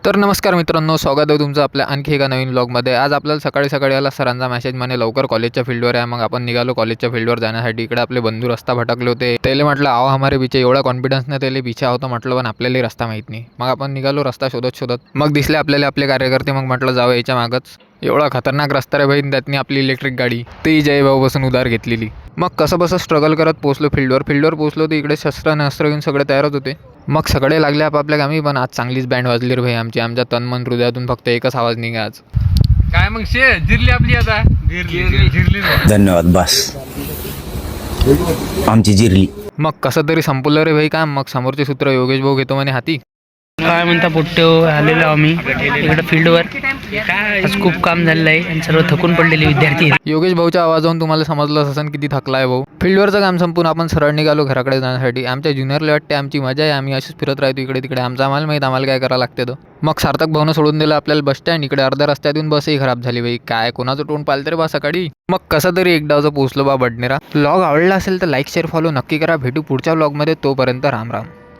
तर नमस्कार मित्रांनो, स्वागत आहे तुमचं आपल्या आणखी एका नवीन व्लॉगमध्ये। आज आपल्याला सकाळी सकाळी आला सरांचा मेसेज म्हणे लवकर कॉलेजच्या फील्डवर आहे। मग आपण निघालो कॉलेजच्या फील्डवर जाण्यासाठी। इकडे आपले बंधू रस्ता भटकले होते। त्याला म्हटलं आओ हमारे पीछे, एवढा कॉन्फिडन्सने त्याला पीछे होतं म्हटलं, पण आपल्याला रस्ता माहीत नाही। मग आपण निघालो रस्ता शोधत शोधत। मग दिसले आपल्याला आपले कार्यकर्ते। मग म्हटलं जावं याच्या मागच। एवढा खतरनाक रस्ता रे भाई, त्यातनी आपली इलेक्ट्रिक गाडी ती जय भाऊ बसून उधार घेतलेली। मग कसं बसं स्ट्रगल करत पोहोचलो फील्डवर पोहोचलो, तर इकडे शस्त्र घेऊन सगळे तयारच होते। मग सगळे लागले आपापल्या कामी, पण आज चांगलीच बँड वाजली रे भाई आमची। आमच्या तन मन हृदयातून फक्त एकच आवाज निघा आज। काय मग जिरली आपली आता जिरली धन्यवाद बस आमची जिरली। मग कसं तरी संपलं रे भाई काम। मग समोरचे सूत्र योगेश भाऊ घेतो म्हणे हाती। काय म्हणता पोट्टे हो, आलेलो आम्ही इकडं फील्डवर। आज खूप काम झालेलं आहे आणि सर्व थकून पडलेले विद्यार्थी आहेत। योगेश भाऊच्या आवाजावरून तुम्हाला समजलं असेल किती थकला आहे भाऊ। फील्डवरचं काम संपून आपण सरळ निघालो घराकडे जाण्यासाठी। आमच्या ज्युनियरला वाटते आमची मजा आहे, आम्ही अशीच फिरत राहतो इकडे तिकडे। आमचं आम्हाला माहीत आम्हाला काय करावं लागते तर। मग सार्थक भाऊनं सोडून दिलं आपल्याला बस स्टँड। इकडे अर्ध्या रस्त्यात येऊन बसही खराब झाली भाई। काय कोणाचं तोंड पालतं रे बा सकाळी। मग कसं तरी एक डावचं पोहोचलो बा बडनेरा। व्लॉग आवडला असेल तर लाईक शेअर फॉलो नक्की करा। भेटू पुढच्या व्लॉगमध्ये, तोपर्यंत राम राम।